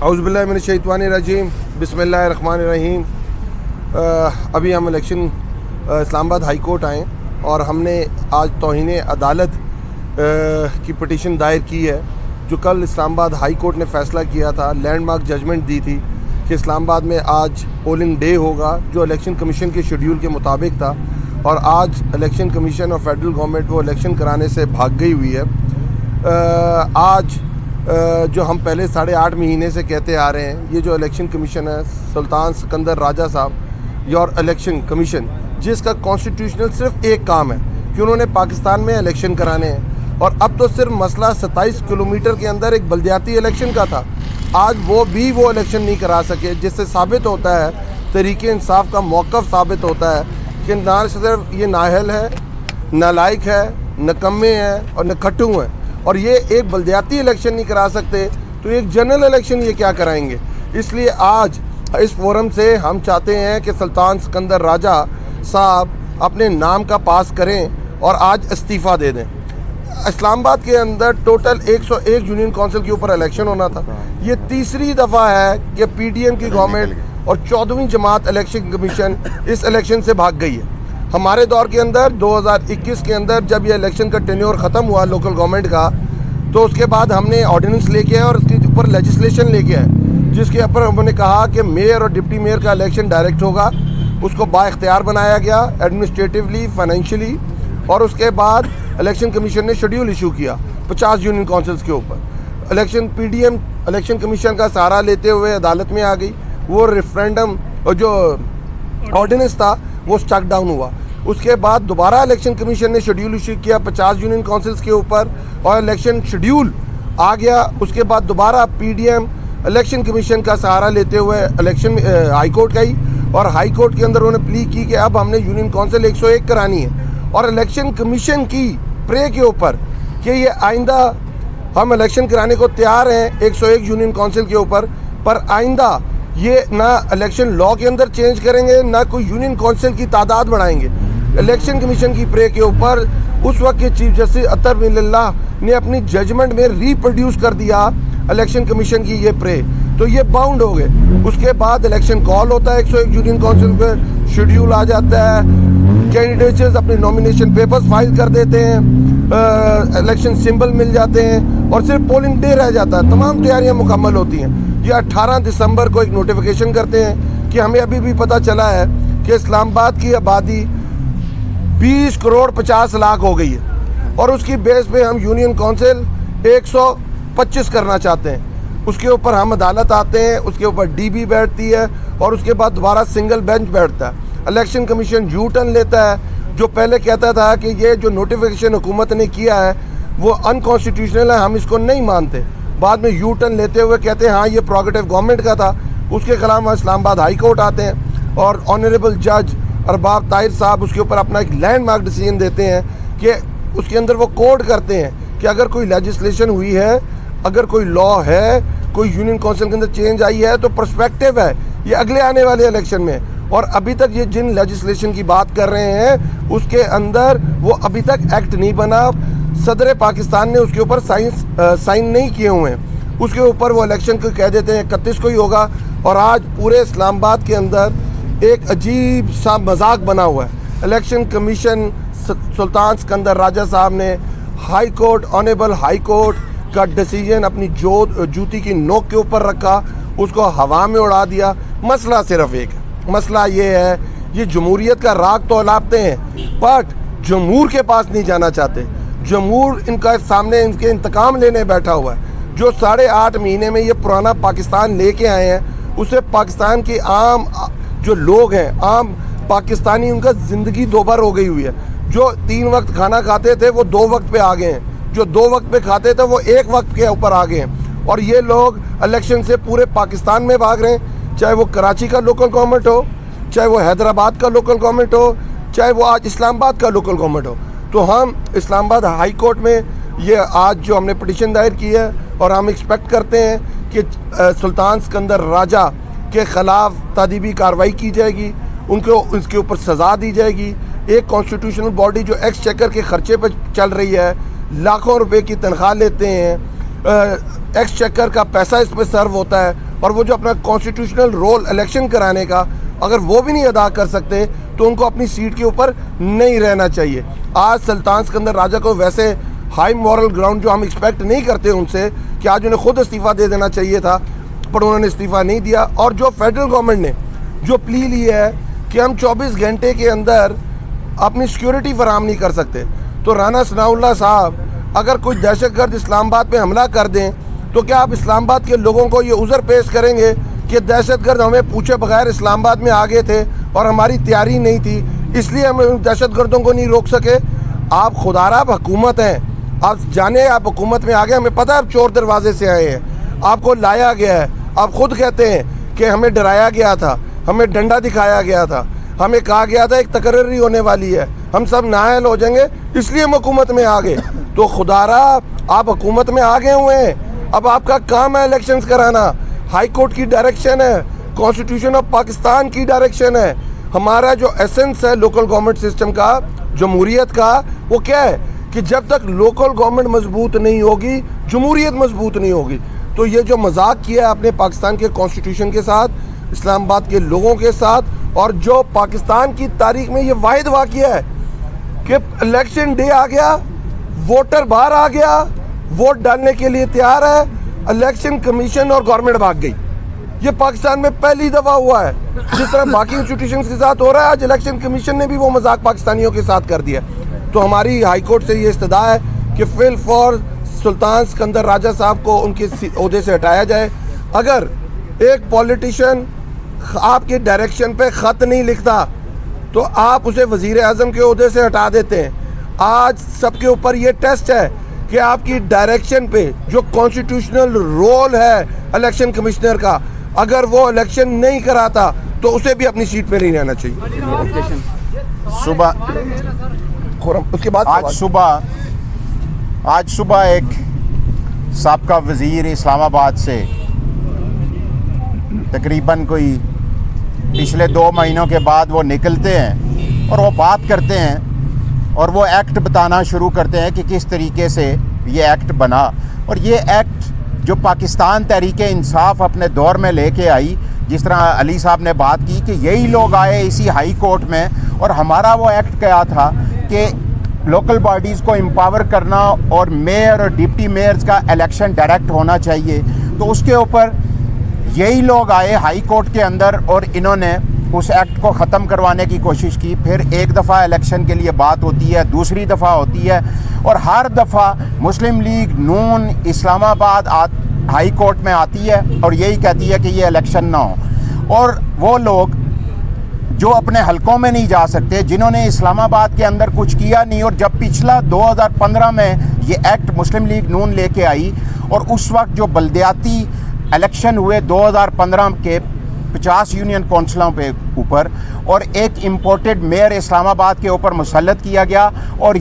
औज़ुबिल्लाहि मिनश्शैतानिर्रजीम बिस्मिल्लाहिर्रहमानिर्रहीम। अभी हम इलेक्शन इस्लामाबाद हाई कोर्ट आए और हमने आज तौहीन अदालत की पिटीशन दायर की है, जो कल इस्लामाबाद हाई कोर्ट ने फ़ैसला किया था, लैंडमार्क जजमेंट दी थी कि इस्लामाबाद में आज पोलिंग डे होगा, जो इलेक्शन कमीशन के शेड्यूल के मुताबिक था। और आज इलेक्शन कमीशन और फेडरल गवर्नमेंट वो इलेक्शन कराने से भाग गई हुई है। आज जो हम पहले 8.5 महीने से कहते आ रहे हैं, ये जो इलेक्शन कमीशन है, सुल्तान सिकंदर राजा साहब योर इलेक्शन कमीशन, जिसका कॉन्स्टिट्यूशनल सिर्फ एक काम है कि उन्होंने पाकिस्तान में इलेक्शन कराने हैं। और अब तो सिर्फ मसला 27 किलोमीटर के अंदर एक बल्दियाती इलेक्शन का था, आज वो इलेक्शन नहीं करा सके, जिससे साबित होता है, तरीके इंसाफ का मौक़िफ़ साबित होता है कि ना सिर्फ ये नाअहल है, नालायक है, नकम्मे हैं और नखट्टू हैं, और ये एक बल्दियाती इलेक्शन नहीं करा सकते तो एक जनरल इलेक्शन ये क्या कराएंगे। इसलिए आज इस फोरम से हम चाहते हैं कि सुल्तान सिकंदर राजा साहब अपने नाम का पास करें और आज इस्तीफ़ा दे दें। इस्लामाबाद के अंदर टोटल 101 यूनियन काउंसिल के ऊपर इलेक्शन होना था। ये तीसरी दफ़ा है कि PDM की गवर्नमेंट और 14वीं जमात इलेक्शन कमीशन इस इलेक्शन से भाग गई है। हमारे दौर के अंदर 2021 के अंदर जब ये इलेक्शन का टेन्योर ख़त्म हुआ लोकल गवर्नमेंट का, तो उसके बाद हमने ऑर्डिनेंस लेके आए और उसके ऊपर लेजिस्लेशन लेके आए, जिसके ऊपर उन्होंने कहा कि मेयर और डिप्टी मेयर का इलेक्शन डायरेक्ट होगा। उसको बाइख्तियार बनाया गया एडमिनिस्ट्रेटिवली, फाइनेंशियली, और उसके बाद इलेक्शन कमीशन ने शेड्यूल इशू किया 50 यूनियन काउंसिल्स के ऊपर। इलेक्शन PDM इलेक्शन कमीशन का सहारा लेते हुए अदालत में आ गई। वो रेफरेंडम और जो ऑर्डिनेंस था वो स्टक डाउन हुआ। उसके बाद दोबारा इलेक्शन कमीशन ने शेड्यूल इशू किया 50 यूनियन काउंसिल्स के ऊपर और इलेक्शन शेड्यूल आ गया। उसके बाद दोबारा PDM इलेक्शन कमीशन का सहारा लेते हुए इलेक्शन हाई कोर्ट गई और हाई कोर्ट के अंदर उन्होंने प्ली की कि अब हमने यूनियन काउंसिल 101 करानी है। और इलेक्शन कमीशन की प्रे के ऊपर कि ये आइंदा हम इलेक्शन कराने को तैयार हैं 101 यूनियन काउंसिल के ऊपर, पर आइंदा ये ना इलेक्शन लॉ के अंदर चेंज करेंगे, ना कोई यूनियन काउंसिल की तादाद बढ़ाएंगे। इलेक्शन कमीशन की प्रे के ऊपर उस वक्त के चीफ जस्टिस अतर बिल्लाह ने अपनी जजमेंट में रिप्रोड्यूस कर दिया इलेक्शन कमीशन की ये प्रे, तो ये बाउंड हो गए। उसके बाद इलेक्शन कॉल होता है 101 यूनियन काउंसिल पे, शेड्यूल आ जाता है, कैंडिडेट्स अपने नॉमिनेशन पेपर्स फाइल कर देते हैं, इलेक्शन सिंबल मिल जाते हैं और सिर्फ पोलिंग डे रह जाता है। तमाम तैयारियां मुकम्मल होती हैं। ये 18 दिसंबर को एक नोटिफिकेशन करते हैं कि हमें अभी भी पता चला है कि इस्लामाबाद की आबादी 20 करोड़ 50 लाख हो गई है और उसकी बेस पे हम यूनियन काउंसिल 125 करना चाहते हैं। उसके ऊपर हम अदालत आते हैं, उसके ऊपर DB बैठती है और उसके बाद दोबारा सिंगल बेंच बैठता है। इलेक्शन कमीशन यू टर्न लेता है, जो पहले कहता था कि ये जो नोटिफिकेशन हुकूमत ने किया है वो अनकॉन्स्टिट्यूशनल है, हम इसको नहीं मानते। बाद में यू टर्न लेते हुए कहते हैं हाँ ये प्रोगेटिव गवर्नमेंट का था। उसके खिलाफ इस्लामाबाद हाई कोर्ट आते हैं और ऑनरेबल जज अरबाब ताहिर साहब उसके ऊपर अपना एक लैंडमार्क डिसीजन देते हैं कि उसके अंदर वो कोड करते हैं कि अगर कोई लेजिस्लेशन हुई है, अगर कोई लॉ है, कोई यूनियन काउंसिल के अंदर चेंज आई है तो पर्सपेक्टिव है ये अगले आने वाले इलेक्शन में। और अभी तक ये जिन लेजिस्लेशन की बात कर रहे हैं उसके अंदर वो अभी तक एक्ट नहीं बना। सदर पाकिस्तान ने उसके ऊपर साइन नहीं किए हुए हैं। उसके ऊपर वो इलेक्शन को कह देते हैं 31 को ही होगा। और आज पूरे इस्लामाबाद के अंदर एक अजीब सा मजाक बना हुआ है। इलेक्शन कमीशन सुल्तान सिकंदर राजा साहब ने high court, honourable high court का डिसीजन अपनी जूती की नोक के ऊपर रखा, उसको हवा में उड़ा दिया। मसला सिर्फ एक है, मसला ये है ये जमहूरियत का राग तो अलापते हैं बट जमहूर के पास नहीं जाना चाहते। जमहूर इनका सामने इनके इंतकाम लेने बैठा हुआ है। जो 8.5 महीने में ये पुराना पाकिस्तान लेके आए हैं, उससे पाकिस्तान के आम जो लोग हैं, आम पाकिस्तानी, उनका ज़िंदगी दोबार हो गई हुई है। जो 3 वक्त खाना खाते थे वो 2 वक्त पे आ गए हैं, जो 2 वक्त पे खाते थे वो 1 वक्त के ऊपर आ गए हैं। और ये लोग इलेक्शन से पूरे पाकिस्तान में भाग रहे हैं, चाहे वो कराची का लोकल गवर्नमेंट हो, चाहे वो हैदराबाद का लोकल गवर्नमेंट हो, चाहे वो आज इस्लामाबाद का लोकल गवर्नमेंट हो। तो हम इस्लामाबाद हाई कोर्ट में ये आज जो हमने पिटीशन दायर की है और हम एक्सपेक्ट करते हैं कि सुल्तान सिकंदर राजा के ख़िलाफ़ तादीबी कार्रवाई की जाएगी, उनको इसके ऊपर सज़ा दी जाएगी। एक कॉन्स्टिट्यूशनल बॉडी जो एक्सचेकर के ख़र्चे पर चल रही है, लाखों रुपए की तनख्वाह लेते हैं, एक्सचेकर का पैसा इस पर सर्व होता है और वो जो अपना कॉन्स्टिट्यूशनल रोल इलेक्शन कराने का, अगर वो भी नहीं अदा कर सकते तो उनको अपनी सीट के ऊपर नहीं रहना चाहिए। आज सुल्तान सिकंदर राजा को वैसे हाई मॉरल ग्राउंड जो हम एक्सपेक्ट नहीं करते उनसे कि आज उन्हें खुद इस्तीफ़ा दे देना चाहिए था, पर उन्होंने इस्तीफ़ा नहीं दिया। और जो फेडरल गवर्नमेंट ने जो प्ली ली है कि हम 24 घंटे के अंदर अपनी सिक्योरिटी फराम नहीं कर सकते, तो राना सनाउल्लाह साहब अगर कोई दहशतगर्द इस्लामाबाद पे हमला कर दें तो क्या आप इस्लामाबाद के लोगों को ये उज़र पेश करेंगे कि दहशतगर्द हमें पूछे बगैर इस्लामाबाद में आ गए थे और हमारी तैयारी नहीं थी, इसलिए हम दहशतगर्दों को नहीं रोक सके? आप खुदारा हुकूमत हैं, आप जाने आप हुकूमत में आ गए, हमें पता है आप चोर दरवाजे से आए हैं, आपको लाया गया है। आप खुद कहते हैं कि हमें डराया गया था, हमें डंडा दिखाया गया था, हमें कहा गया था एक तकरीर होने वाली है, हम सब नाअहल हो जाएंगे, इसलिए हम हुकूमत में आ गए। तो खुदारा आप हुकूमत में आ गए हुए हैं, अब आपका काम है इलेक्शंस कराना। हाई कोर्ट की डायरेक्शन है, कॉन्स्टिट्यूशन ऑफ पाकिस्तान की डायरेक्शन है। हमारा जो एसेंस है लोकल गवर्नमेंट सिस्टम का, जमहूरियत का, वो क्या है कि जब तक लोकल गवर्नमेंट मजबूत नहीं होगी, जमहूरियत मजबूत नहीं होगी। तो ये जो मजाक किया है आपने पाकिस्तान के कॉन्स्टिट्यूशन के साथ, इस्लामाबाद के लोगों के साथ, और जो पाकिस्तान की तारीख में ये वाहिद वाक़या है कि इलेक्शन डे आ गया, वोटर बाहर आ गया, वोट डालने के लिए तैयार है, इलेक्शन कमीशन और गवर्नमेंट भाग गई। ये पाकिस्तान में पहली दफ़ा हुआ है। जिस तरह बाकी इंस्टीट्यूशंस के साथ हो रहा है, आज इलेक्शन कमीशन ने भी वो मजाक पाकिस्तानियों के साथ कर दिया। तो हमारी हाई कोर्ट से ये इस्तदा है कि फिल फॉर सुल्तान सिकंदर राजा साहब को उनके ओहदे से हटाया जाए। अगर एक पॉलिटिशियन आपके डायरेक्शन पे ख़त नहीं लिखता तो आप उसे वज़ीर आज़म के ओहदे से हटा देते हैं। आज सबके ऊपर ये टेस्ट है कि आपकी डायरेक्शन पे जो कॉन्स्टिट्यूशनल रोल है इलेक्शन कमिश्नर का, अगर वो इलेक्शन नहीं कराता तो उसे भी अपनी सीट पे नहीं रहना चाहिए। सुबह उसके बाद आज सुबह एक साबका वज़ीर इस्लामाबाद से तकरीबन कोई पिछले 2 महीनों के बाद वो निकलते हैं और वो बात करते हैं और वो एक्ट बताना शुरू करते हैं कि किस तरीके से ये एक्ट बना। और ये एक्ट जो पाकिस्तान तहरीक इंसाफ अपने दौर में लेके आई, जिस तरह अली साहब ने बात की कि यही लोग आए इसी हाई कोर्ट में और हमारा वो एक्ट क्या था कि लोकल बॉडीज़ को एम्पावर करना और मेयर और डिप्टी मेयर्स का इलेक्शन डायरेक्ट होना चाहिए। तो उसके ऊपर यही लोग आए हाई कोर्ट के अंदर और इन्होंने उस एक्ट को ख़त्म करवाने की कोशिश की। फिर एक दफ़ा इलेक्शन के लिए बात होती है, दूसरी दफ़ा होती है, और हर दफ़ा मुस्लिम लीग नून इस्लामाबाद हाई कोर्ट में आती है और यही कहती है कि ये इलेक्शन ना हो। और वो लोग जो अपने हलकों में नहीं जा सकते, जिन्होंने इस्लामाबाद के अंदर कुछ किया नहीं, और जब पिछला 2015 में ये एक्ट मुस्लिम लीग नून लेके आई और उस वक्त जो बल्दियाती इलेक्शन हुए 2015 के 50 यूनियन कौंसलों पे ऊपर, और एक इम्पोर्टेड मेयर इस्लामाबाद के ऊपर मुसल्लत किया गया और